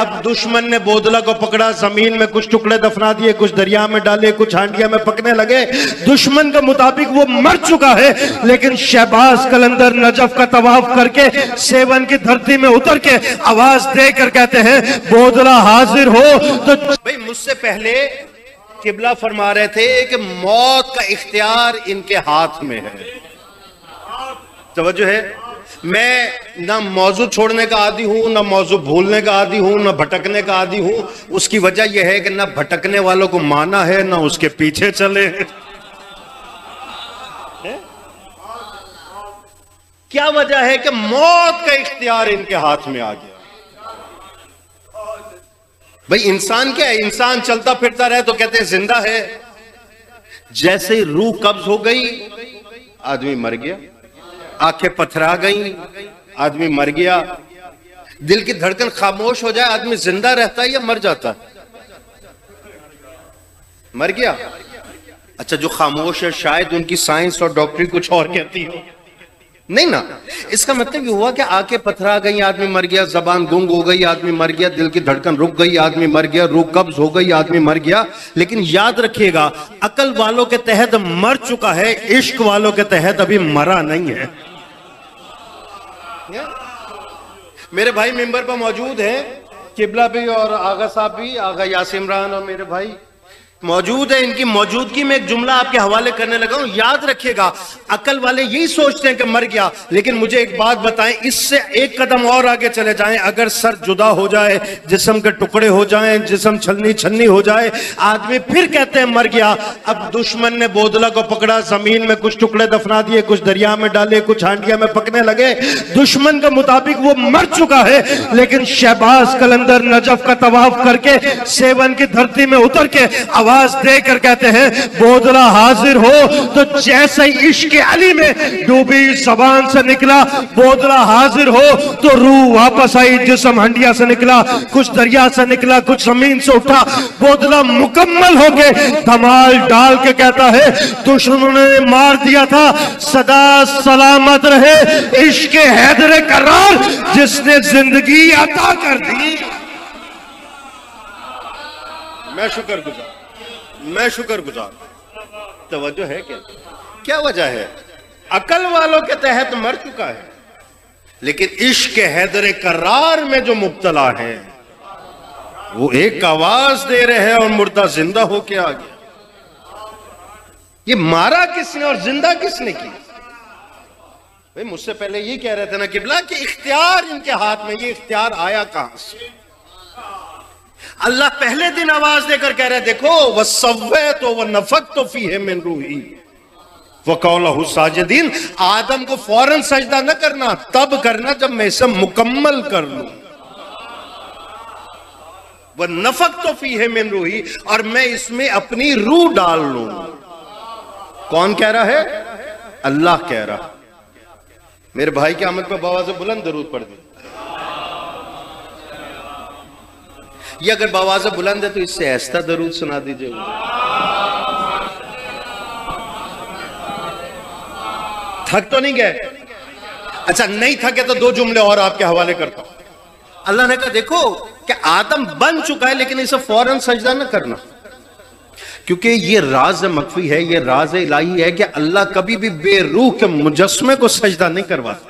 अब दुश्मन ने बोदला को पकड़ा, जमीन में कुछ टुकड़े दफना दिए, कुछ दरिया में डाले, कुछ हांडिया में पकने लगे। दुश्मन के मुताबिक वो मर चुका है, लेकिन शहबाज कलंदर नजफ का तवाफ करके सेवन की धरती में उतर के आवाज देकर कहते हैं बोदला हाजिर हो। तो भाई मुझसे पहले किबला फरमा रहे थे कि मौत का इख्तियार इनके हाथ में है। तवज्जो है, मैं ना मौजू छोड़ने का आदी हूं, ना मौजू भूलने का आदी हूं, ना भटकने का आदी हूं। उसकी वजह यह है कि ना भटकने वालों को माना है, ना उसके पीछे चले हैं। क्या वजह है कि मौत का इख्तियार इनके हाथ में आ गया। भाई इंसान क्या है, इंसान चलता फिरता रहे तो कहते हैं जिंदा है। जैसे ही रूह कब्ज हो गई आदमी मर गया, आंखें पथरा गई आदमी मर गया, दिल की धड़कन खामोश हो जाए आदमी जिंदा रहता है या मर जाता है? मर गया। अच्छा, जो खामोश है शायद उनकी साइंस और डॉक्टरी कुछ और कहती हो, नहीं ना। इसका मतलब ये हुआ कि आंखें पथरा गई आदमी मर गया, जबान गुंग हो गई आदमी मर गया, दिल की धड़कन रुक गई आदमी मर गया, रूह कब्ज हो गई आदमी मर गया। लेकिन याद रखिएगा, अकल वालों के तहत मर चुका है, इश्क वालों के तहत अभी मरा नहीं है। मेरे भाई मिंबर पर मौजूद हैं, किबला भी और आगा साहब भी, आगा यासिर इमरान और मेरे भाई मौजूद है। इनकी मौजूदगी में एक जुमला आपके हवाले करने लगा हूं, याद रखिएगा। अकल वाले यही सोचते हैं कि मर गया, लेकिन मुझे एक बात बताएं, इससे एक कदम और आगे चले जाएं। अगर सर जुदा हो जाए, जिस्म के टुकड़े हो जाएं, जिस्म छलनी छन्नी हो जाए, आदमी फिर कहते हैं मर गया। अब दुश्मन ने बोदला को पकड़ा, जमीन में कुछ टुकड़े दफना दिए, कुछ दरिया में डाले, कुछ हांडिया में पकने लगे। दुश्मन के मुताबिक वो मर चुका है, लेकिन शहबाज कलंदर नजफ का तवाफ करके सेवन की धरती में उतर के आवाज देकर कहते हैं बोदला हाजिर हो। तो जैसे ही इश्क अली में डूबी जबान से निकला बोदला हाजिर हो, तो रूह वापस आई, जिस्म हंडिया से निकला, कुछ दरिया से निकला, कुछ जमीन से उठा। बोदला मुकम्मल हो गए, धमाल डाल के कहता है दुश्मनों ने मार दिया था, सदा सलामत रहे इश्क हैदर करार जिसने जिंदगी अता कर दी। मैं शुक्रगुजार, मैं शुक्रगुजार। तवज्जो है क्या? क्या वजह है? अकल वालों के तहत मर चुका है, लेकिन इश्क हैदर करार में जो मुब्तला है वो एक आवाज दे रहे हैं और मुर्दा जिंदा होके आ गया। ये मारा किसने और जिंदा किसने की? भाई मुझसे पहले ये कह रहे थे ना किबला कि इख्तियार इनके हाथ में, ये इख्तियार आया कहां से? अल्लाह पहले दिन आवाज देकर कह रहे देखो वसव्वे तो व नफक तो फीहे मिन रूही व कौलहु साजिदीन। आदम को फौरन सजदा न करना, तब करना जब मैं इसे मुकम्मल कर लूं। व नफक तो फीहे मिन रूही, और मैं इसमें अपनी रूह डाल लूं। कौन कह रहा है? अल्लाह कह रहा। मेरे भाई के आमद पर बाबा से बुलंद दरूद पढ़ दी। ये अगर बावाज़ बुलंद है तो इससे ऐसा दरूद सुना दीजिए। थक तो नहीं गए? अच्छा नहीं थके तो दो जुमले और आपके हवाले करता हूं। अल्लाह ने कहा देखो कि आदम बन चुका है, लेकिन इसे फौरन सजदा न करना, क्योंकि ये राज मख्फी है, ये राज इलाही है कि अल्लाह कभी भी बेरूह के मुजस्मे को सजदा नहीं करवाता।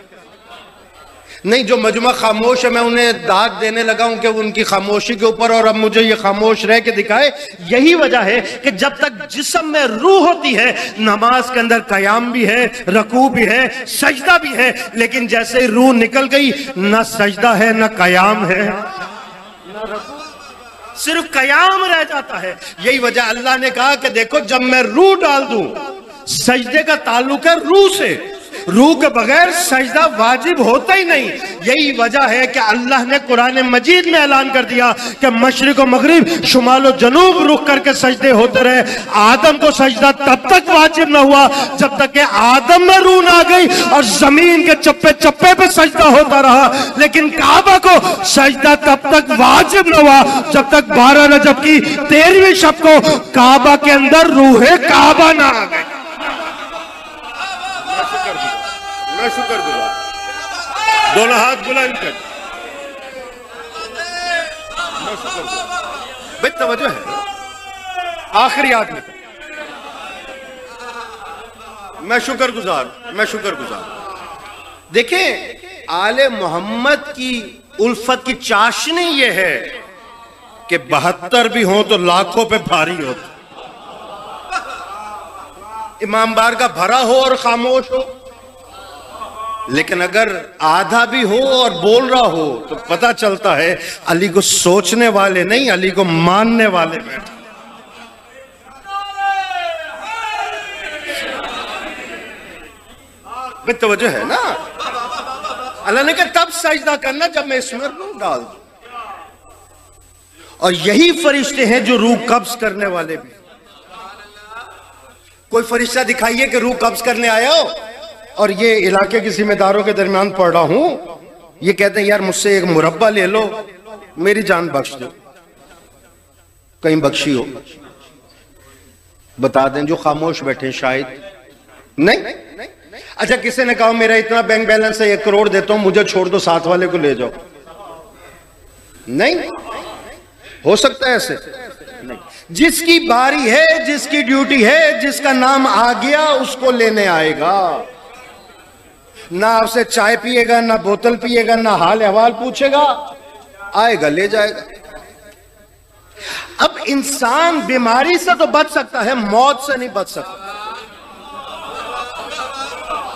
नहीं, जो मजमा खामोश है मैं उन्हें दाग देने लगा हूं कि उनकी खामोशी के ऊपर, और अब मुझे ये खामोश रह के दिखाए। यही वजह है कि जब तक जिस्म में रूह होती है, नमाज के अंदर कयाम भी है, रकू भी है, सजदा भी है, लेकिन जैसे ही रूह निकल गई ना सजदा है ना कयाम है ना रकू, सिर्फ कयाम रह जाता है। यही वजह अल्लाह ने कहा कि देखो जब मैं रूह डाल दूं, सजदे का ताल्लुक है रूह से, रूह के बगैर सजदा वाजिब होता ही नहीं। यही वजह है कि अल्लाह ने कुरान मजीद में ऐलान कर दिया कि मशरिक और मगरिब, शुमाल और जनूब रुख करके सजदे होते रहे। आदम को सजदा तब तक वाजिब न हुआ जब तक कि आदम में रूह ना गई और जमीन के चप्पे चप्पे पे सजदा होता रहा, लेकिन काबा को सजदा तब तक वाजिब न हुआ जब तक 12 रजब की 13वीं शब को काबा के अंदर रूहे काबा ना आ गई। मैं शुक्रगुजार, दोनों हाथ बुलंद कर। भाई तवज्जो है। आखिरी आदमी, मैं शुक्रगुजार। देखें, आले मोहम्मद की उल्फत की चाशनी यह है कि 72 भी हो तो लाखों पे भारी हो, इमाम बार का भरा हो और खामोश हो। लेकिन अगर आधा भी हो और बोल रहा हो तो पता चलता है अली को सोचने वाले नहीं, अली को मानने वाले बैठे। तवज्जो है ना। अल्लाह ने कहा तब सजदा करना जब मैं इसमें रूह डाल दूं। और यही फरिश्ते हैं जो रूह कब्ज करने वाले भी। कोई फरिश्ता दिखाइए कि रूह कब्ज करने आया हो और ये इलाके के जिम्मेदारों के दरमियान पड़ रहा हूं, ये कहते हैं यार मुझसे एक मुरब्बा ले लो, मेरी जान बख्श दो। कहीं बख्शी हो बता दें, जो खामोश बैठे शायद नहीं। अच्छा, किसी ने कहा मेरा इतना बैंक बैलेंस है 1 करोड़ देता हूं, मुझे छोड़ दो, साथ वाले को ले जाओ। नहीं हो सकता है ऐसे नहीं। जिसकी बारी है, जिसकी ड्यूटी है, जिसका नाम आ गया उसको लेने आएगा। ना आपसे चाय पिएगा, ना बोतल पिएगा, ना हाल अहवाल पूछेगा, आएगा ले जाएगा। अब इंसान बीमारी से तो बच सकता है, मौत से नहीं बच सकता।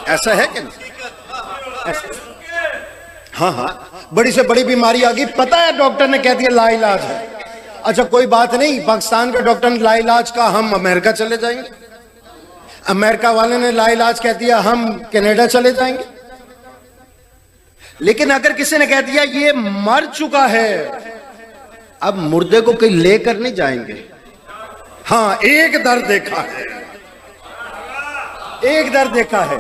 ऐसा है कि नहीं? हाँ, बड़ी से बड़ी बीमारी आ गई, पता है डॉक्टर ने कह दिया लाइलाज है। अच्छा कोई बात नहीं, पाकिस्तान के डॉक्टर ने लाइलाज का, हम अमेरिका चले जाएंगे। अमेरिका वाले ने लाइलाज कह दिया, हम कनाडा चले जाएंगे। लेकिन अगर किसी ने कह दिया ये मर चुका है, अब मुर्दे को कहीं लेकर नहीं जाएंगे। हाँ, एक दर देखा है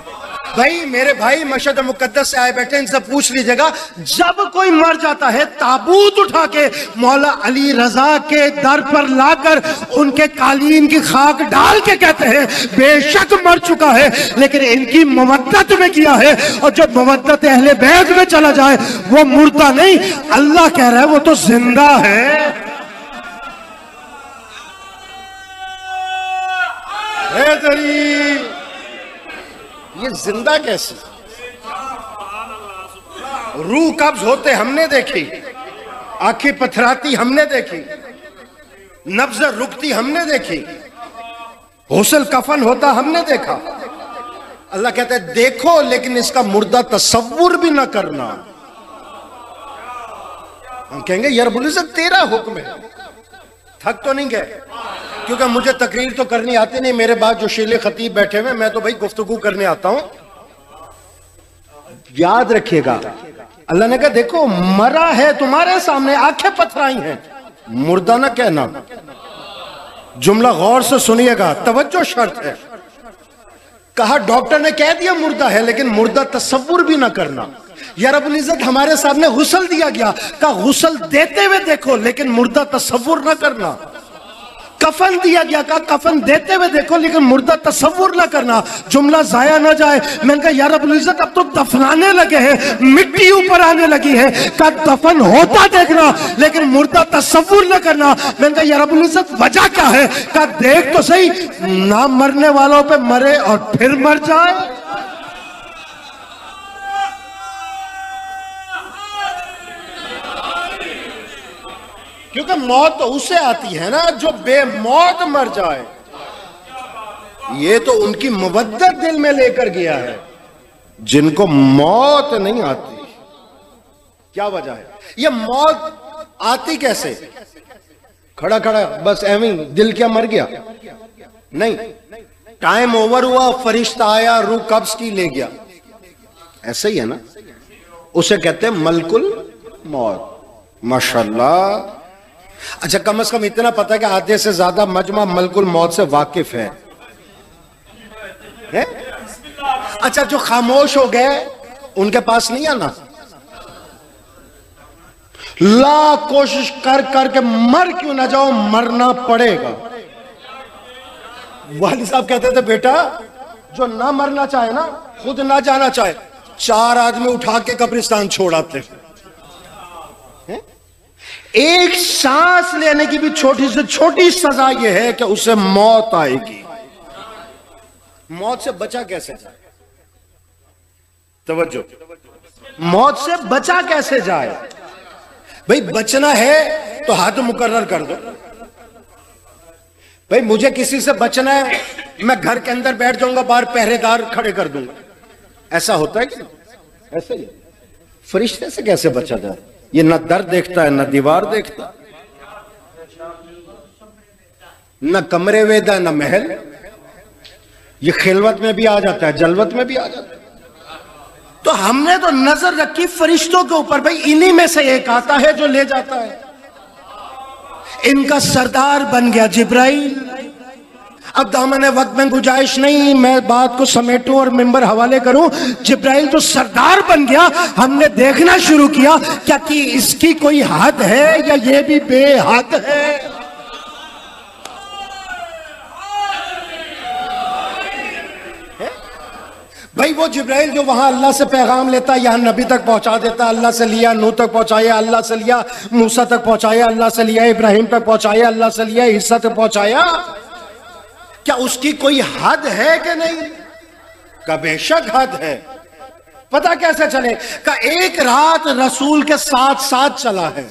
भाई। मेरे भाई मशहद मुकद्दस से आए बैठे, इनसे पूछ लीजिएगा, जब कोई मर जाता है ताबूत उठा के मौला अली रजा के दर पर लाकर उनके कालीन की खाक डाल के कहते हैं बेशक मर चुका है, लेकिन इनकी मवद्दत में किया है। और जब मवद्दत अहले बैत में चला जाए वो मुर्दा नहीं, अल्लाह कह रहा है वो तो जिंदा है। ये जिंदा कैसे? रूह कब्ज होते हमने देखी, आंखें पथराती हमने देखी, नब्ज रुकती हमने देखी, हुस्न कफन होता हमने देखा। अल्लाह कहता है देखो, लेकिन इसका मुर्दा तसव्वुर भी ना करना। हम कहेंगे यार बोले सर तेरा हुक्म है, थक तो नहीं गए? क्योंकि मुझे तकरीर तो करनी आती नहीं, मेरे बाद जो शीले खतीब बैठे हुए, मैं तो भाई गुफ्तगू करने आता हूं। याद रखिएगा, अल्लाह ने कहा देखो मरा है तुम्हारे सामने, आंखें पथराई हैं, मुर्दा ना कहना। जुमला गौर से सुनिएगा, तवज्जो शर्त है। कहा डॉक्टर ने कह दिया मुर्दा है, लेकिन मुर्दा तसव्वुर भी ना करना। या रब्बुल इज्जत हमारे सामने गुस्ल दिया गया, कहा गुस्ल देते हुए देखो, लेकिन मुर्दा तसव्वुर ना करना। कफन दिया गया, कहा कफन देते हुए देखो, लेकिन मुर्दा तसव्वुर ना करना, जुमला जाया ना जाए। मैंने कहा यार रब्बुल इज्जत अब तो दफनाने लगे हैं, मिट्टी ऊपर आने लगी है, कहा दफन होता देखना, लेकिन मुर्दा तसव्वुर ना करना। मैंने कहा यार रब्बुल इज्जत वजह क्या है? कहा देख तो सही, ना मरने वालों पे मरे और फिर मर जाए। क्योंकि मौत तो उसे आती है ना जो बेमौत मर जाए। ये तो उनकी मुवद्दत दिल में लेकर गया है, जिनको मौत नहीं आती। क्या वजह है? ये मौत आती कैसे? खड़ा खड़ा बस एवं दिल क्या मर गया? नहीं, टाइम ओवर हुआ, फरिश्ता आया, रूह कब्ज की ले गया। ऐसे ही है ना, उसे कहते हैं मलकुल मौत। माशाल्लाह। अच्छा कम से कम इतना पता है कि आधे से ज्यादा मजमा मलकुल मौत से वाकिफ है? अच्छा जो खामोश हो गए उनके पास नहीं आना? लाख कोशिश कर करके मर क्यों ना जाओ, मरना पड़ेगा। वालिद साहब कहते थे बेटा जो ना मरना चाहे ना, खुद ना जाना चाहे, 4 आदमी उठा के कब्रिस्तान छोड़ आते। एक सांस लेने की भी छोटी से छोटी सजा यह है कि उसे मौत आएगी। मौत से बचा कैसे जाए? तवज्जो, मौत से बचा कैसे जाए? भाई बचना है तो हाथ मुकर्रर कर दो। भाई मुझे किसी से बचना है, मैं घर के अंदर बैठ जाऊंगा, बाहर पहरेदार खड़े कर दूंगा। ऐसा होता है कि ऐसे ही? फरिश्ते से कैसे बचा जाए? ये न दर देखता है, न दीवार देखता, न कमरे वेदा, न महल। ये खिलवत में भी आ जाता है, जलवत में भी आ जाता है। तो हमने तो नजर रखी फरिश्तों के ऊपर, भाई इन्हीं में से एक आता है जो ले जाता है। इनका सरदार बन गया जिब्राइल। अब दामने वक्त में गुंजाइश नहीं मैं बात को समेटूं और मिंबर हवाले करूं। जिब्राइल तो सरदार बन गया, हमने देखना शुरू किया क्या कि इसकी कोई हद है या ये भी बेहद है। भाई वो जिब्राइल जो वहां अल्लाह से पैगाम लेता, यहां नबी तक पहुंचा देता। अल्लाह से लिया नूह तक पहुंचाया, अल्लाह से लिया मूसा तक पहुंचाया, अल्लाह से लिया इब्राहिम तक पहुंचाया, अल्लाह से लिया ईसा तक पहुंचाया। क्या उसकी कोई हद है कि नहीं? का बेशक हद है। पता कैसे चले? का एक रात रसूल के साथ साथ चला है।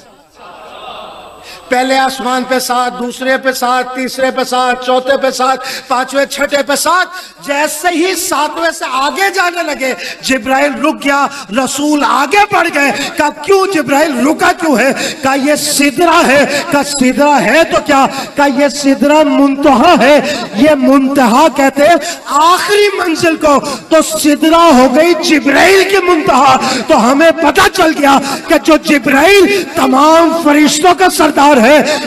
पहले आसमान पे 7, दूसरे पे 7, तीसरे पे 7, चौथे पे 7, पांचवें छठे पे 7। जैसे ही 7वें से आगे जाने लगे जिब्राइल रुक गया, रसूल आगे बढ़ गए। का क्यों जिब्राइल रुका क्यों है? का ये सिदरा है। का सिदरा है तो क्या? का ये सिदरा मुंतहा है। ये मुंतहा कहते हैं आखिरी मंजिल को, तो सिदरा हो गई जिब्राइल की मुंतहा। तो हमें पता चल गया कि जो जिब्राइल तमाम फरिश्तों का सरदार है,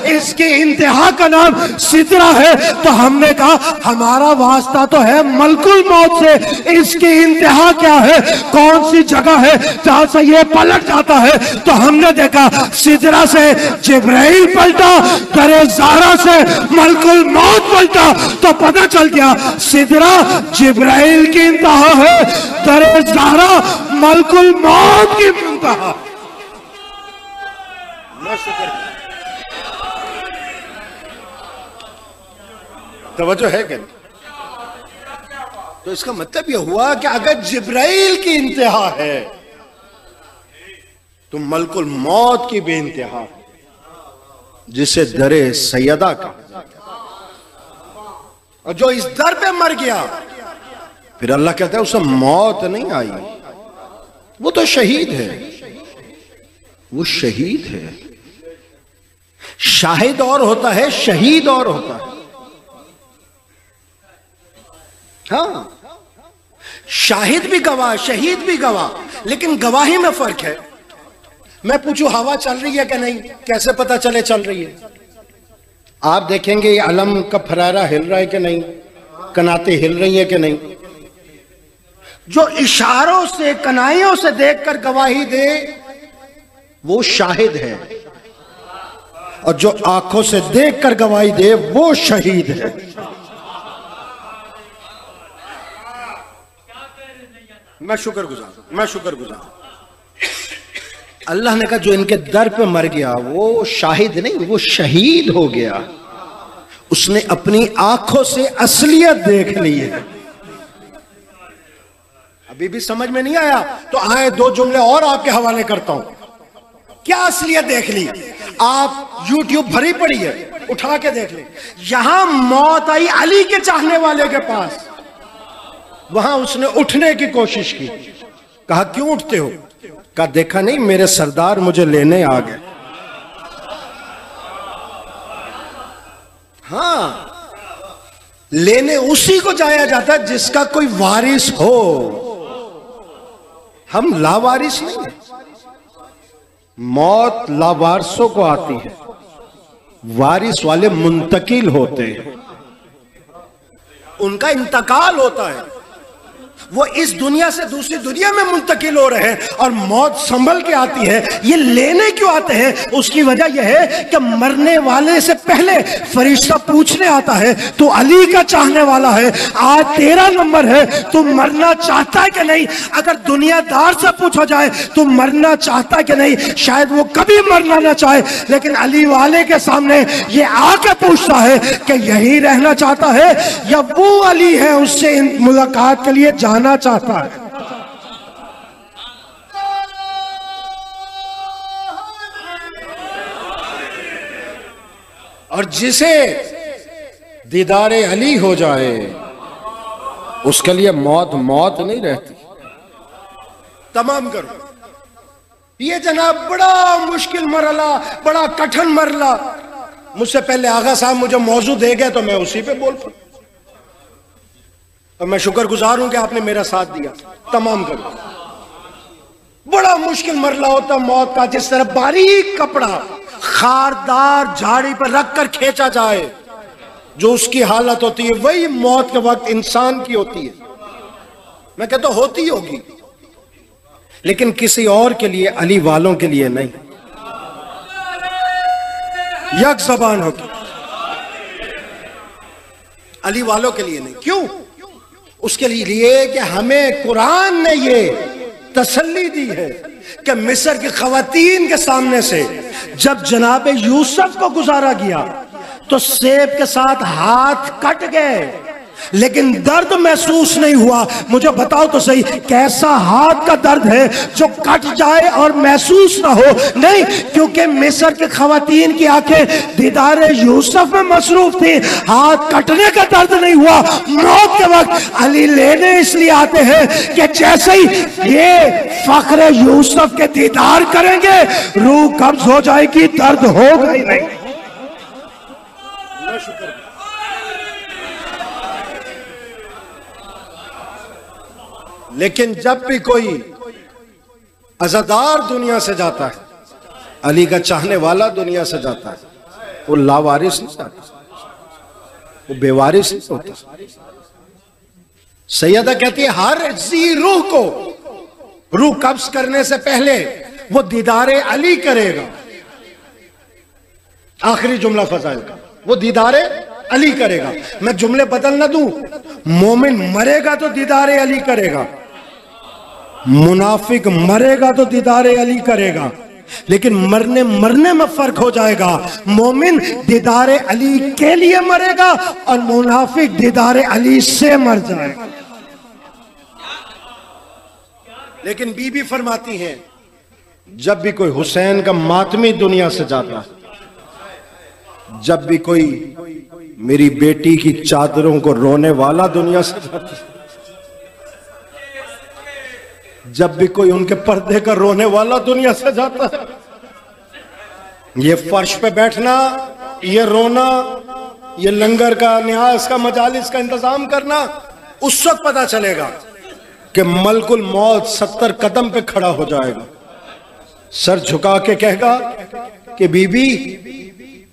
इसकी इंतहा का नाम सिदरा है। तो हमने कहा हमारा वास्ता तो है मलकुल मौत से, इसकी इंतहा क्या है? कौन सी जगह है जहां से ये पलट जाता है? तो हमने देखा सिदरा से जिब्राइल पलटा, दरे ज़हरा से मलकुल मौत पलटा। तो पता चल गया सिदरा जिब्राइल की इंतहा है, दरे ज़हरा मलकुल मौत की इंतहा। तवज्जो है क्या? तो इसका मतलब यह हुआ कि अगर जिब्राइल की इंतहा है तो मलकुल मौत की बेइंतहा, जिसे दरे सैयदा का, और जो इस दर पे मर गया फिर अल्लाह कहता है उसे मौत नहीं आई, वो तो शहीद है। वो शहीद है। शाहिद और होता है, शहीद और होता है। हाँ, शाहिद भी गवाह, शहीद भी गवाह, लेकिन गवाही में फर्क है। मैं पूछूं हवा चल रही है कि नहीं, कैसे पता चले चल रही है? आप देखेंगे अलम का फरारा हिल रहा है कि नहीं, कनाते हिल रही है कि नहीं। जो इशारों से, कनाइयों से देखकर गवाही दे वो शाहिद है, और जो आंखों से देखकर गवाही दे वो शहीद है। मैं शुक्रगुजार। अल्लाह ने कहा जो इनके दर पे मर गया वो शाहिद नहीं, वो शहीद हो गया। उसने अपनी आंखों से असलियत देख ली है। अभी भी समझ में नहीं आया तो आए 2 जुमले और आपके हवाले करता हूं। क्या असलियत देख ली? आप YouTube भरी पड़ी है, उठा के देख ले। यहां मौत आई अली के चाहने वाले के पास, वहां उसने उठने की कोशिश की। कहा क्यों उठते हो? कहा देखा नहीं मेरे सरदार मुझे लेने आ गए। हाँ, लेने उसी को जाया जाता है जिसका कोई वारिस हो। हम लावारिस नहीं है। मौत लावारिसों को आती है, वारिस वाले मुंतकिल होते हैं, उनका इंतकाल होता है। वो इस दुनिया से दूसरी दुनिया में मुंतकिल हो रहे हैं और मौत संभल के आती है। ये लेने क्यों आते हैं? उसकी वजह यह है कि मरने वाले से पहले फरिश्ता पूछने आता है, तू अली का चाहने वाला है, आज तेरा नंबर है, तू मरना चाहता है कि नहीं? अगर दुनियादार से पूछा जाए तू मरना चाहता है कि नहीं, शायद वो कभी मरना ना चाहे, लेकिन अली वाले के सामने ये आके पूछता है कि यही रहना चाहता है या वो अली है उससे मुलाकात के लिए जाना चाहता है। और जिसे दीदारे अली हो जाए उसके लिए मौत मौत नहीं रहती। तमाम करो। ये जनाब बड़ा मुश्किल मरला, बड़ा कठिन मरला। मुझसे पहले आगा साहब मुझे मौजू दे गए तो मैं उसी पे बोल पड़ा। और मैं शुक्रगुजार हूं कि आपने मेरा साथ दिया। तमाम करो। बड़ा मुश्किल मरला होता मौत का, जिस तरह बारीक कपड़ा खारदार झाड़ी पर रखकर खींचा जाए, जो उसकी हालत होती है वही मौत के वक्त इंसान की होती है। मैं कहता होती होगी, लेकिन किसी और के लिए, अली वालों के लिए नहीं। यक ज़बान होगी, अली वालों के लिए नहीं। क्यों? उसके लिए कि हमें कुरान ने ये तसल्ली दी है कि मिस्र की खवातीन के सामने से जब जनाब यूसुफ को गुजारा गया तो सेब के साथ हाथ कट गए, लेकिन दर्द महसूस नहीं हुआ। मुझे बताओ तो सही, कैसा हाथ का दर्द है जो कट जाए और महसूस ना हो? नहीं, क्योंकि मिस्र के खवातीन की आंखें दीदारे यूसुफ में मसरूफ थी। हाथ कटने का दर्द नहीं हुआ। मौत के वक्त अली लेने इसलिए आते हैं कि जैसे ही ये फख्र यूसुफ के दीदार करेंगे रूह कब्ज हो जाएगी, दर्द होगा ही नहीं। लेकिन जब भी कोई अज़ादार दुनिया से जाता है, अली का चाहने वाला दुनिया से जाता है, वो लावारिस नहीं जाता, वो बेवारिस नहीं होता। सैयदा कहती है हर जी रूह को रूह कब्ज करने से पहले वो दीदारे अली करेगा। आखिरी जुमला फजाइल का, वो दीदारे अली करेगा। मैं जुमले बदल ना दूं, मोमिन मरेगा तो दीदारे अली करेगा, मुनाफिक मरेगा तो दीदारे अली करेगा, लेकिन मरने में फर्क हो जाएगा। मोमिन दीदारे अली के लिए मरेगा और मुनाफिक दीदारे अली से मर जाएगा। लेकिन बीबी फरमाती हैं जब भी कोई हुसैन का मातमी दुनिया से जाता, जब भी कोई मेरी बेटी की चादरों को रोने वाला दुनिया से जाता, जब भी कोई उनके पर्दे का रोने वाला दुनिया से जाता है, ये फर्श पे बैठना, ये रोना, ये लंगर का, न्यास का, मजालिस का इंतजाम करना, उस वक्त पता चलेगा कि मलकुल मौत 70 कदम पे खड़ा हो जाएगा, सर झुका के कहेगा कि बीबी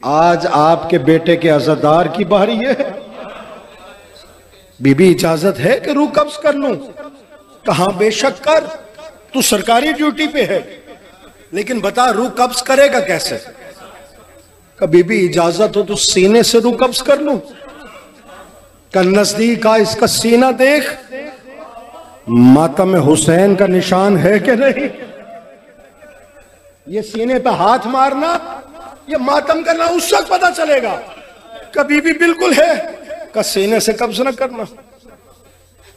आज आपके बेटे के अज़ादार की बारी है। बीबी इजाजत है कि रूह कब्ज कर लूं? कहां बेशक कर, तू सरकारी ड्यूटी पे है, लेकिन बता रूह कब्ज करेगा कैसे? का बीबी इजाजत हो तो सीने से रूह कब्ज कर लूं? का नजदीक आ, इसका सीना देख, मातम हुसैन का निशान है कि नहीं? ये सीने पे हाथ मारना, ये मातम करना, उस वक्त पता चलेगा। कभी भी बिल्कुल है का सीने से कब्ज न करना।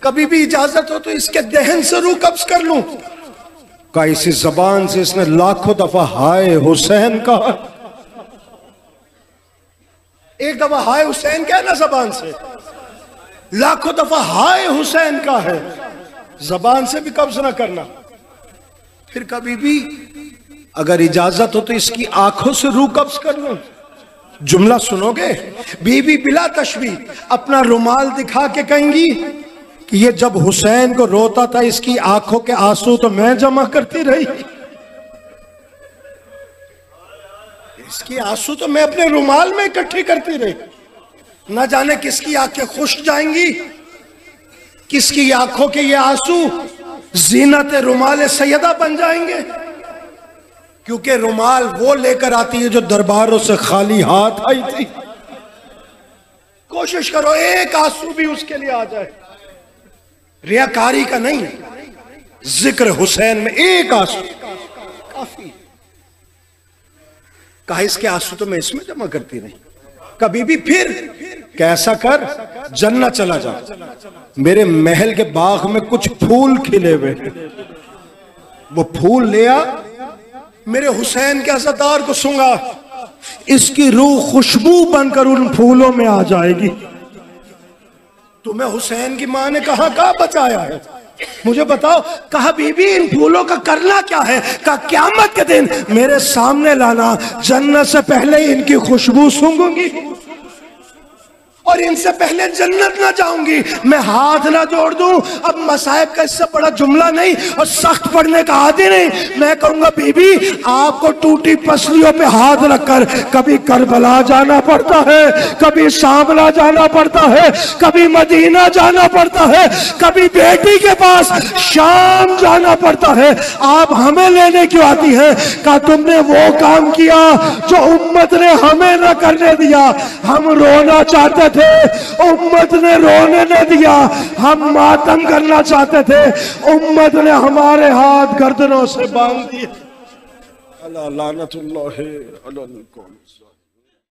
कभी भी इजाजत हो तो इसके दहन से रूह कब्ज कर लूं? का इसी जबान से इसने लाखों दफा हाय हुसैन कहा। एक दफा हाय हुसैन क्या ना जबान से, लाखों दफा हाय हुसैन का है, जबान से भी कब्ज ना करना। फिर कभी भी अगर इजाजत हो तो इसकी आंखों से रूह कब्ज कर लो। जुमला सुनोगे? बीबी बिला तशबीह अपना रुमाल दिखा के कहेंगी कि ये जब हुसैन को रोता था इसकी आंखों के आंसू तो मैं जमा करती रही, इसकी आंसू तो मैं अपने रुमाल में इकट्ठी करती रही। ना जाने किसकी आंखें खुश जाएंगी, किसकी आंखों के ये आंसू जीनत रुमाल सैयदा बन जाएंगे? क्योंकि रुमाल वो लेकर आती है जो दरबारों से खाली हाथ आई थी। कोशिश करो एक आंसू भी उसके लिए आ जाए, रियाकारी का नहीं, जिक्र हुसैन में एक आंसू काफी। कहा इसके आंसू तो मैं इसमें जमा करती नहीं कभी भी। फिर कैसा कर, जन्नत चला जा, मेरे महल के बाग में कुछ फूल खिले हुए, वो फूल ले आ, मेरे हुसैन के अज़ादार को सूंघा, इसकी रूह खुशबू बनकर उन फूलों में आ जाएगी। तुम्हें हुसैन की मां ने कहा बचाया है, मुझे बताओ। कहा बीबी इन फूलों का करना क्या है? कहा क़यामत के दिन मेरे सामने लाना, जन्नत से पहले इनकी खुशबू सूंघूंगी और इनसे पहले जन्नत ना जाऊंगी, मैं हाथ ना जोड़ दूं। अब मसाइब का इससे बड़ा जुमला नहीं और सख्त पढ़ने का आदि नहीं। मैं कहूंगा बीबी आपको टूटी पसलियों पे हाथ रखकर कभी करबला जाना पड़ता है, कभी शामला जाना पड़ता है, कभी मदीना जाना पड़ता है, कभी बेटी के पास शाम जाना पड़ता है। आप हमें लेने क्यों आती है? कहा तुमने वो काम किया जो उम्मत ने हमें न करने दिया। हम रोना चाहते थे, उम्मत ने रोने न दिया। हम मातम करना चाहते थे, उम्मत ने हमारे हाथ गर्दनों से बांध दिए। अल्लाह लानतुल्लाह अलैहि।